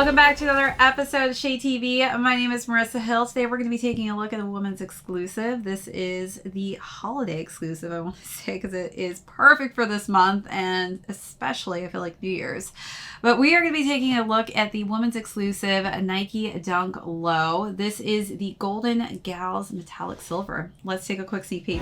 Welcome back to another episode of ShadeTV. My name is Marissa Hill. Today we're going to be taking a look at a women's exclusive. This is the holiday exclusive, I want to say, because it is perfect for this month and especially I feel like New Year's. But we are going to be taking a look at the women's exclusive Nike Dunk Low. This is the Golden Gals Metallic Silver. Let's take a quick sneak peek.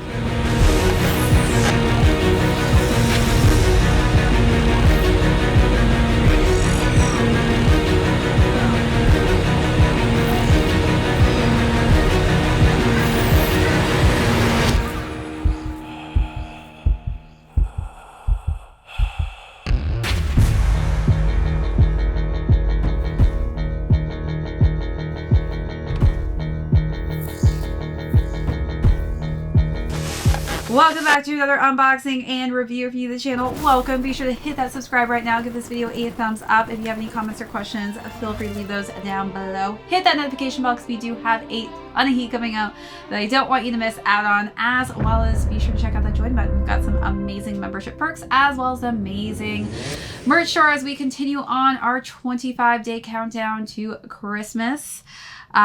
Welcome back to another unboxing and review of the channel. Welcome. Be sure to hit that subscribe right now. Give this video a thumbs up. If you have any comments or questions, feel free to leave those down below. Hit that notification box. We do have a ton of heat coming out that I don't want you to miss out on, as well as be sure to check out that join button. We've got some amazing membership perks as well as amazing merch store as we continue on our 25-day countdown to Christmas. We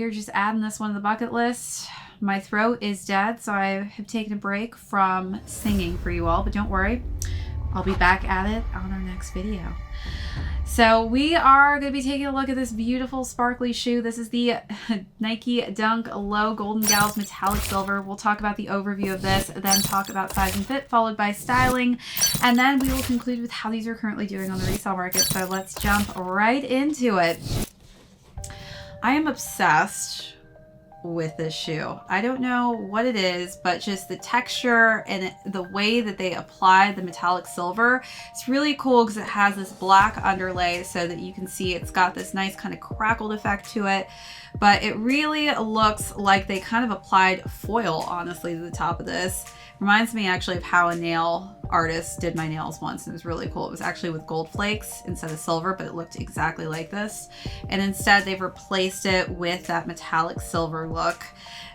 are just adding this one to the bucket list. My throat is dead, so I have taken a break from singing for you all, but don't worry, I'll be back at it on our next video. So we are going to be taking a look at this beautiful sparkly shoe. This is the Nike Dunk Low Golden Gals Metallic Silver. We'll talk about the overview of this, then talk about size and fit, followed by styling, and then we will conclude with how these are currently doing on the resale market. So let's jump right into it. I am obsessed with this shoe. I don't know what it is, but just the texture and the way that they apply the metallic silver, it's really cool because it has this black underlay so that you can see it's got this nice kind of crackled effect to it, but it really looks like they kind of applied foil, honestly, to the top of this. Reminds me actually of how a nail artist did my nails once, and it was really cool. It was actually with gold flakes instead of silver, but it looked exactly like this. And instead they've replaced it with that metallic silver look.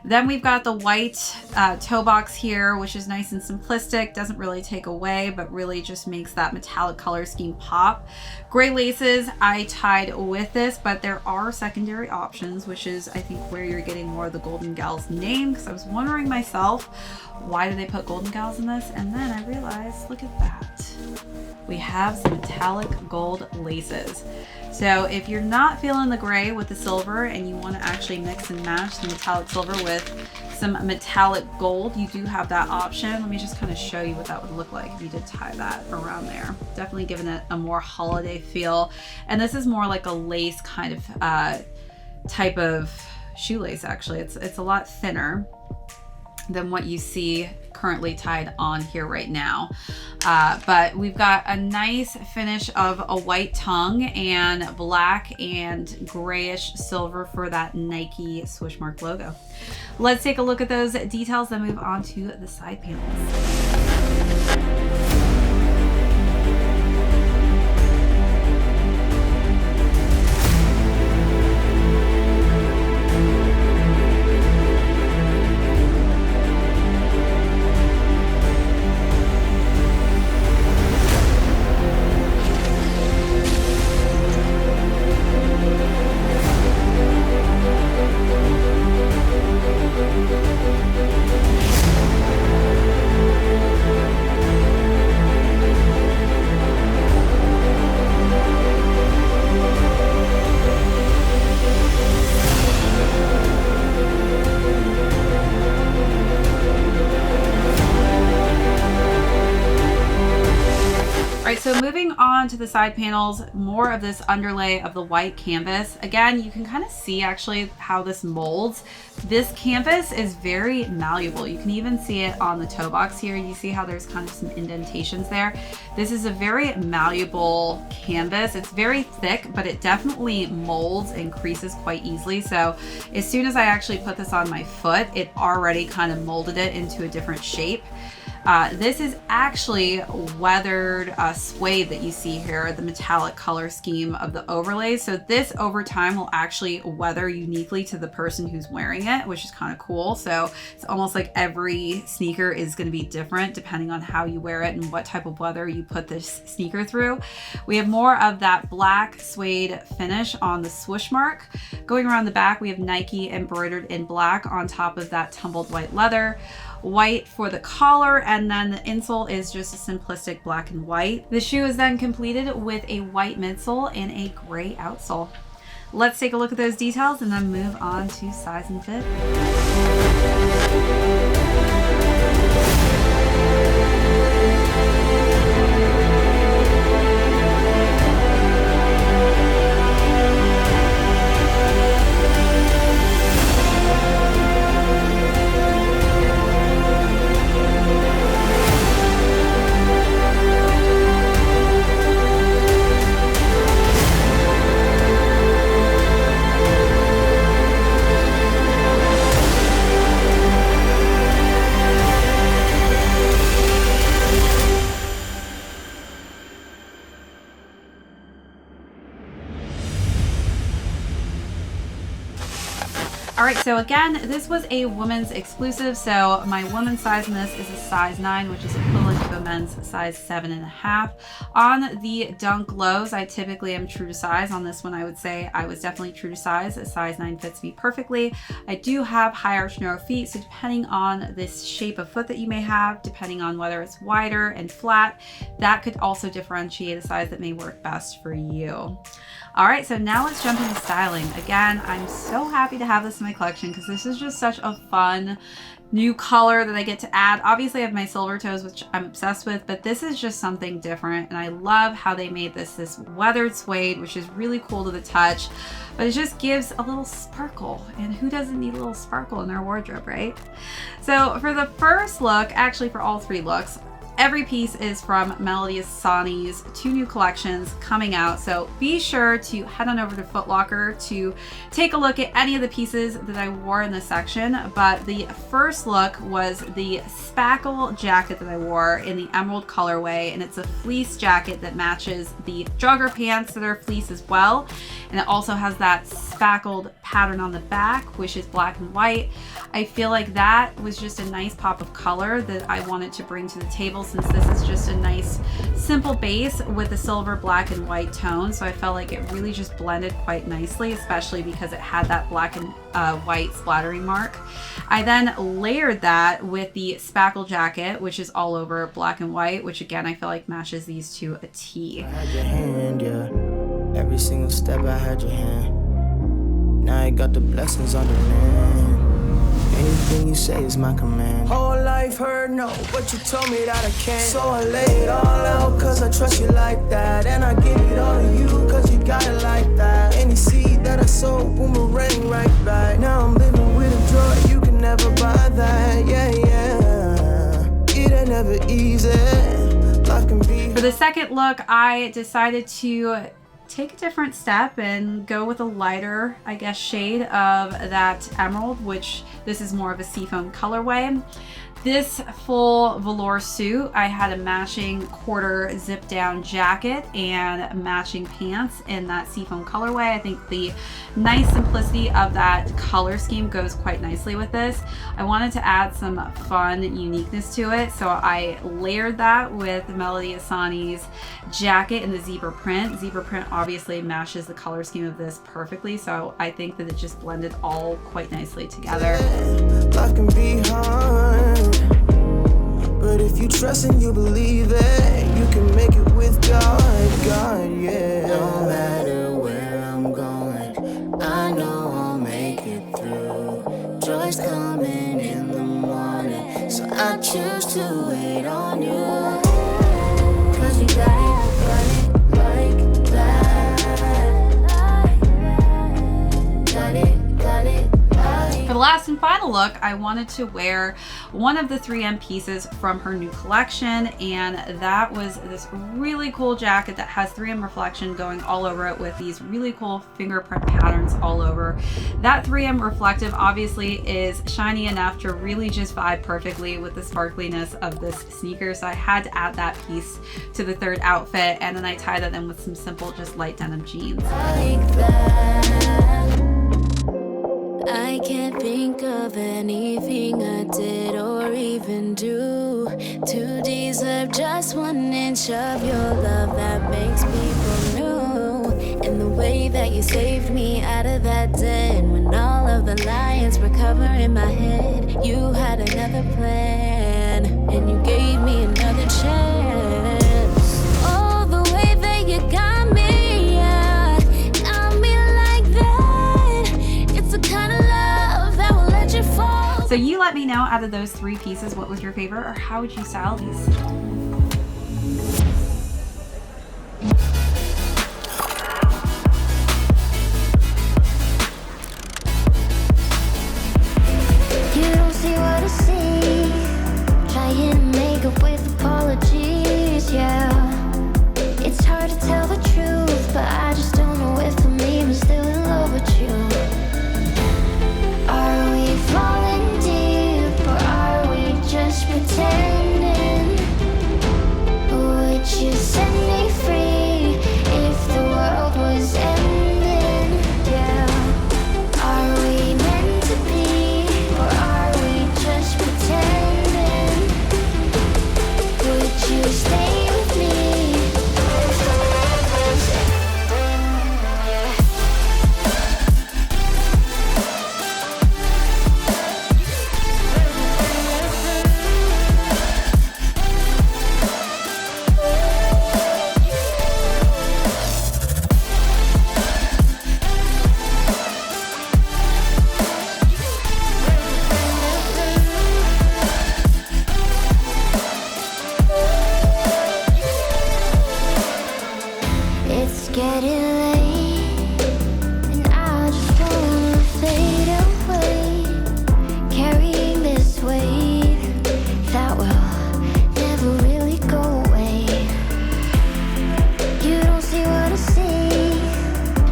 Then we've got the white toe box here, which is nice and simplistic, doesn't really take away, but really just makes that metallic color scheme pop. Gray laces I tied with this, but there are secondary options, which is I think where you're getting more of the Golden Gals name, because I was wondering myself, why do they put Golden Gals in this? And then I realized, look at that. We have some metallic gold laces. So if you're not feeling the gray with the silver and you want to actually mix and match the metallic silver with some metallic gold, you do have that option. Let me just kind of show you what that would look like if you did tie that around there. Definitely giving it a more holiday feel. And this is more like a lace kind of type of shoelace, actually. It's a lot thinner than what you see currently tied on here right now. But we've got a nice finish of a white tongue and black and grayish silver for that Nike swoosh mark logo. Let's take a look at those details, then move on to the side panels. So moving on to the side panels, more of this underlay of the white canvas. Again, you can kind of see actually how this molds. This canvas is very malleable. You can even see it on the toe box here. You see how there's kind of some indentations there. This is a very malleable canvas. It's very thick, but it definitely molds and creases quite easily. So as soon as I actually put this on my foot, it already kind of molded it into a different shape. This is actually weathered suede that you see here, the metallic color scheme of the overlays. So this over time will actually weather uniquely to the person who's wearing it, which is kind of cool. So it's almost like every sneaker is going to be different depending on how you wear it and what type of weather you put this sneaker through. We have more of that black suede finish on the swoosh mark. Going around the back, we have Nike embroidered in black on top of that tumbled white leather. White for the collar, and then the insole is just a simplistic black and white. The shoe is then completed with a white midsole and a gray outsole. Let's take a look at those details and then move on to size and fit. All right, so again, this was a women's exclusive. So my women's size in this is a size 9, which is equivalent to a men's size 7.5. On the Dunk lows, I typically am true to size. On this one, I would say I was definitely true to size. A size 9 fits me perfectly. I do have high arch narrow feet, so depending on this shape of foot that you may have, depending on whether it's wider and flat, that could also differentiate a size that may work best for you. All right, so now let's jump into styling. Again, I'm so happy to have this in my collection because this is just such a fun new color that I get to add. Obviously I have my silver toes, which I'm obsessed with, but this is just something different. And I love how they made this weathered suede, which is really cool to the touch, but it just gives a little sparkle. And who doesn't need a little sparkle in their wardrobe, right? So for the first look, actually for all 3 looks, every piece is from Melody Ehsani's 2 new collections coming out. So be sure to head on over to Foot Locker to take a look at any of the pieces that I wore in this section. But the first look was the spackle jacket that I wore in the emerald colorway. And it's a fleece jacket that matches the jogger pants that are fleece as well. And it also has that spackled pattern on the back, which is black and white. I feel like that was just a nice pop of color that I wanted to bring to the table, since this is just a nice simple base with a silver, black, and white tone. So I felt like it really just blended quite nicely, especially because it had that black and white splattering mark. I then layered that with the spackle jacket, which is all over black and white, which again, I feel like matches these to a T. I had your hand, yeah. Every single step I had your hand. Now I got the blessings on demand. Anything you say is my command. Whole life heard no, but you told me that I can't. So I lay it all out, cause I trust you like that. And I give it all to you, cause you got it like that. Any seed that I sow, boomerang right back. Now I'm living with a joy, you can never buy that. Yeah, yeah. It ain't never easy. Life can be. For the second look, I decided to take a different step and go with a lighter, I guess, shade of that emerald, which this is more of a seafoam colorway. This full velour suit, I had a matching quarter zip down jacket and matching pants in that seafoam colorway. I think the nice simplicity of that color scheme goes quite nicely with this. I wanted to add some fun uniqueness to it, so I layered that with Melody Ehsani's jacket in the zebra print. Zebra print obviously matches the color scheme of this perfectly, so I think that it just blended all quite nicely together. Life can be hard, but if you trust and you believe it, you can make it with God, God, yeah. No matter where I'm going, I know I'll make it through. Joy's coming in the morning, so I choose to wait on you. Cause you got it like that. Got it like. For the last and final look, I wanted to wear one of the 3M pieces from her new collection, and that was this really cool jacket that has 3M reflection going all over it with these really cool fingerprint patterns all over. That 3M reflective obviously is shiny enough to really just vibe perfectly with the sparkliness of this sneaker, so I had to add that piece to the third outfit, and then I tied that in with some simple just light denim jeans. Like that, I can't think of anything I did or even do to deserve just 1 inch of your love that makes people new. And the way that you saved me out of that den when all of the lions were covering my head. You had another plan and you gave me another chance. Oh, the way that you got me, yeah, got me like that. It's the kind of love that will let you fall. So you let me know, out of those 3 pieces, what was your favorite, or how would you style these? You don't see what I see. Trying to make up with apologies, yeah. It's hard to tell the truth, but I just don't know if I'm even still in love with you. Are we falling deep, or are we just pretending? Would you set me free if the world was ending? Yeah. Are we meant to be, or are we just pretending? Would you stay with me if the world was ending? Yeah. It's getting late, and I just wanna fade away, carrying this weight that will never really go away. You don't see what I see,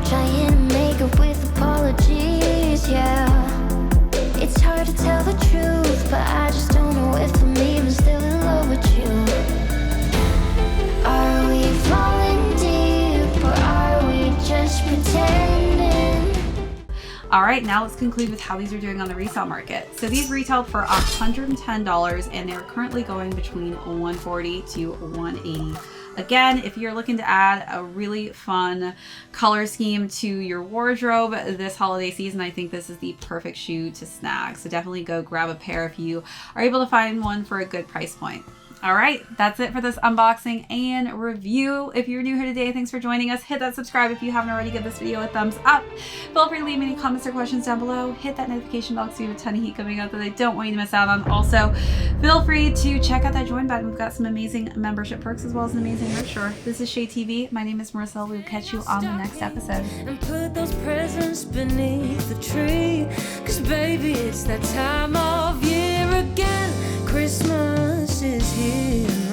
trying to make up with apologies, yeah. It's hard to tell the truth, but I just don't know if I'm even still in love with you. Are we falling deep, or are we just pretending? All right, now let's conclude with how these are doing on the resale market. So these retailed for $110, and they're currently going between $140 to $180. Again, if you're looking to add a really fun color scheme to your wardrobe this holiday season, I think this is the perfect shoe to snag. So definitely go grab a pair if you are able to find one for a good price point. All right, that's it for this unboxing and review. If you're new here today, thanks for joining us. Hit that subscribe if you haven't already. Give this video a thumbs up. Feel free to leave any comments or questions down below. Hit that notification bell because we have a ton of heat coming up that I don't want you to miss out on. Also, feel free to check out that join button. We've got some amazing membership perks as well as an amazing merch store. This is ShadeTV. My name is Resale. We'll catch you on the next episode. And put those presents beneath the tree, 'cause baby, it's that time of year again. Christmas is here.